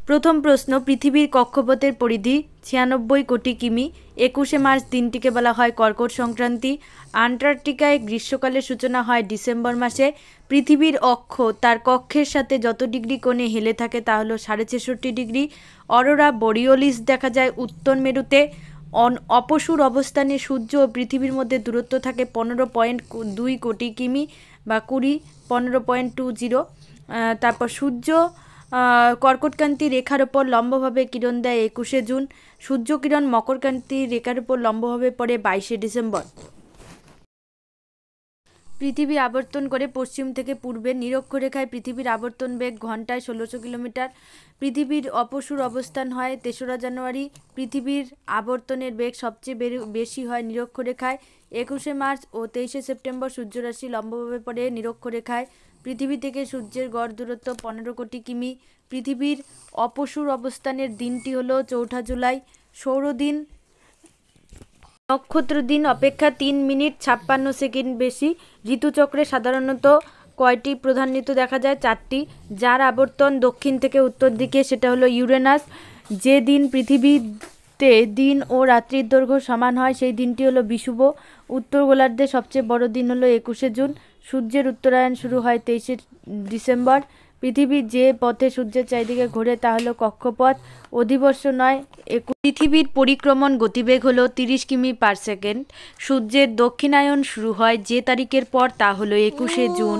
প্রথম প্রশ্ন, পৃথিবীর কক্ষপথের পরিধি 96 কোটি কিমি। 21শে মার্চ দিনটিকে বলা হয় কর্কট সংক্রান্তি। আন্টার্কটিকায় গ্রীষ্মকালের সূচনা হয় ডিসেম্বর মাসে। পৃথিবীর অক্ষ তার কক্ষের সাথে যত ডিগ্রি কোণে হেলে থাকে তা হলো 66.5 ডিগ্রি। অরোরা বোরিওলিস দেখা যায় উত্তর মেরুতে। অপসূর অবস্থানে সূর্য ও পৃথিবীর মধ্যে দূরত্ব থাকে 15.2 কোটি কিমি বা 15.20। তারপর সূর্য কর্কটক্রান্তি রেখার ওপর লম্বভাবে কিরণ দেয় 21শে জুন। সূর্যকিরণ মকরক্রান্তি রেখার উপর লম্বভাবে পড়ে 22শে ডিসেম্বর। পৃথিবী আবর্তন করে পশ্চিম থেকে পূর্বে। নিরক্ষরেখায় পৃথিবীর আবর্তন বেগ ঘন্টায় 1600 কিলোমিটার। পৃথিবীর অপসূর অবস্থান হয় 3রা জানুয়ারি। পৃথিবীর আবর্তনের বেগ সবচেয়ে বেশি হয় নিরক্ষরেখায়। 21শে মার্চ ও 23শে সেপ্টেম্বর সূর্যরাশি লম্বভাবে পড়ে নিরক্ষরেখায়। পৃথিবী থেকে সূর্যের গড় দূরত্ব 15 কোটি কিমি। পৃথিবীর অপসূর অবস্থানের দিনটি হলো 4 জুলাই। সৌরদিন নক্ষত্র দিন অপেক্ষা 3 মিনিট 56 সেকেন্ড বেশি। ঋতুচক্রে সাধারণত কয়টি প্রধান ঋতু দেখা যায়? 4টি। যার আবর্তন দক্ষিণ থেকে উত্তর দিকে সেটা হলো ইউরেনাস। যে দিন পৃথিবীতে দিন ও রাত্রির দৈর্ঘ্য সমান হয় সেই দিনটি হলো বিষুব। উত্তর গোলার্ধে সবচেয়ে বড় দিন হলো 21শে জুন। সূর্যের উত্তরায়ণ শুরু হয় 23শে ডিসেম্বর। পৃথিবী যে পথে সূর্যের চারিদিকে ঘোরে তা হলো কক্ষপথ। অধিবর্ষ নয়। পৃথিবীর পরিক্রমণ গতিবেগ হলো 30 কিমি পার সেকেন্ড। সূর্যের দক্ষিণায়ন শুরু হয় যে তারিখের পর তা হলো 21শে জুন।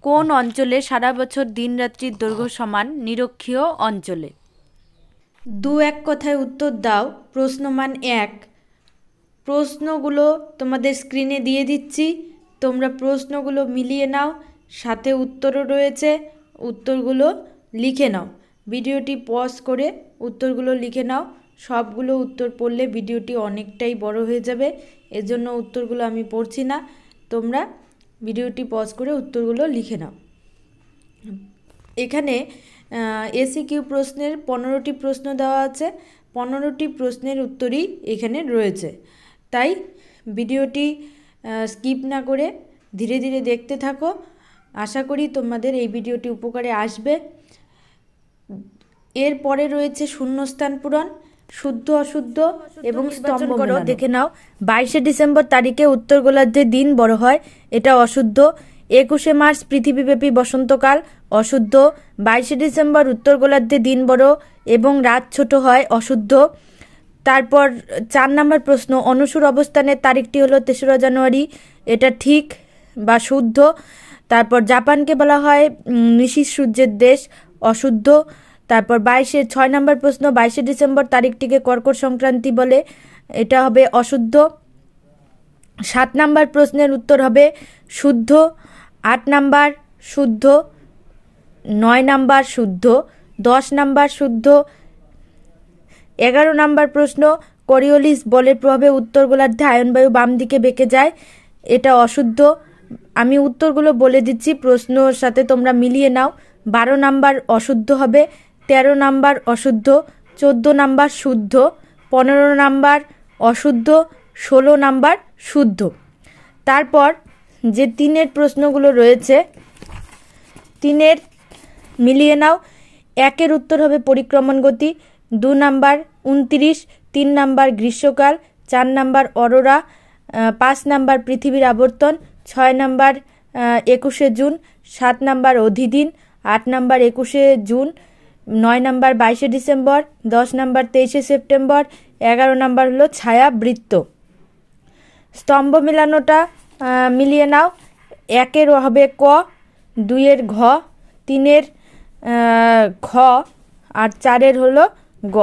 কোন অঞ্চলে সারা বছর দিন রাত্রির দৈর্ঘ্য সমান? নিরক্ষীয় অঞ্চলে। 2-1 কথায় উত্তর দাও। প্রশ্নমান 1। প্রশ্নগুলো তোমাদের স্ক্রিনে দিয়ে দিচ্ছি, তোমরা প্রশ্নগুলো মিলিয়ে নাও, সাথে উত্তরও রয়েছে, উত্তরগুলো লিখে নাও। ভিডিওটি পজ করে উত্তরগুলো লিখে নাও। সবগুলো উত্তর পড়লে ভিডিওটি অনেকটাই বড় হয়ে যাবে, এজন্য উত্তরগুলো আমি পড়ছি না, তোমরা ভিডিওটি পজ করে উত্তরগুলো লিখে নাও। এখানে এসিকিউ প্রশ্নের 15টি প্রশ্ন দেওয়া আছে। 15টি প্রশ্নের উত্তরই এখানে রয়েছে, তাই ভিডিওটি স্কিপ না করে ধীরে ধীরে দেখতে থাকো। আশা করি তোমাদের এই ভিডিওটি উপকারে আসবে। এরপরে রয়েছে শূন্যস্থান পূরণ, শুদ্ধ অশুদ্ধ এবং স্তম্ভ মেলানো। দেখে নাও। 22শে ডিসেম্বর তারিখে উত্তর গোলার্ধে দিন বড় হয়, এটা অশুদ্ধ। 21শে মার্চ পৃথিবীব্যাপী বসন্তকাল, অশুদ্ধ। 22শে ডিসেম্বর উত্তর গোলার্ধে দিন বড় এবং রাত ছোট হয়, অশুদ্ধ। তারপর 4 নম্বর প্রশ্ন, অনুসূর অবস্থানের তারিখটি হলো 3রা জানুয়ারি, এটা ঠিক বা শুদ্ধ। তারপর জাপানকে বলা হয় নিশীথ সূর্যের দেশ, অশুদ্ধ। তারপর 6 নম্বর প্রশ্ন, 22শে ডিসেম্বর তারিখটিকে কর্কট সংক্রান্তি বলে, এটা হবে অশুদ্ধ। 7 নম্বর প্রশ্নের উত্তর হবে শুদ্ধ। 8 নাম্বার শুদ্ধ, 9 নাম্বার শুদ্ধ, 10 নাম্বার শুদ্ধ। 11 নাম্বার প্রশ্ন, করিওলিস বলের প্রভাবে উত্তর গোলার্ধে আয়নবায়ু বাম দিকে বেঁকে যায়, এটা অশুদ্ধ। আমি উত্তরগুলো বলে দিচ্ছি, প্রশ্নর সাথে তোমরা মিলিয়ে নাও। 12 নাম্বার অশুদ্ধ হবে, 13 নাম্বার অশুদ্ধ, 14 নাম্বার শুদ্ধ, 15 নাম্বার অশুদ্ধ, 16 নাম্বার শুদ্ধ। তারপর যে 3-এর প্রশ্নগুলো রয়েছে, 3-এর মিলিয়ে নাও। 1-এর উত্তর হবে পরিক্রমণ গতি, 2 নাম্বার 29, 3 নাম্বার গ্রীষ্মকাল, 4 নাম্বার অরোরা, 5 নাম্বার পৃথিবীর আবর্তন, 6 নাম্বার 21শে জুন, 7 নাম্বার অধিদিন, 8 নাম্বার 21শে জুন, 9 নাম্বার 22শে ডিসেম্বর, 10 নাম্বার 23শে সেপ্টেম্বর, 11 নাম্বার হলো ছায়া বৃত্ত। স্তম্ভ মেলানোটা মিলিয়ে নাও। 1-এর হবে ক, 2-এর ঘ, 3-এর খ আর 4-এর হলো গ।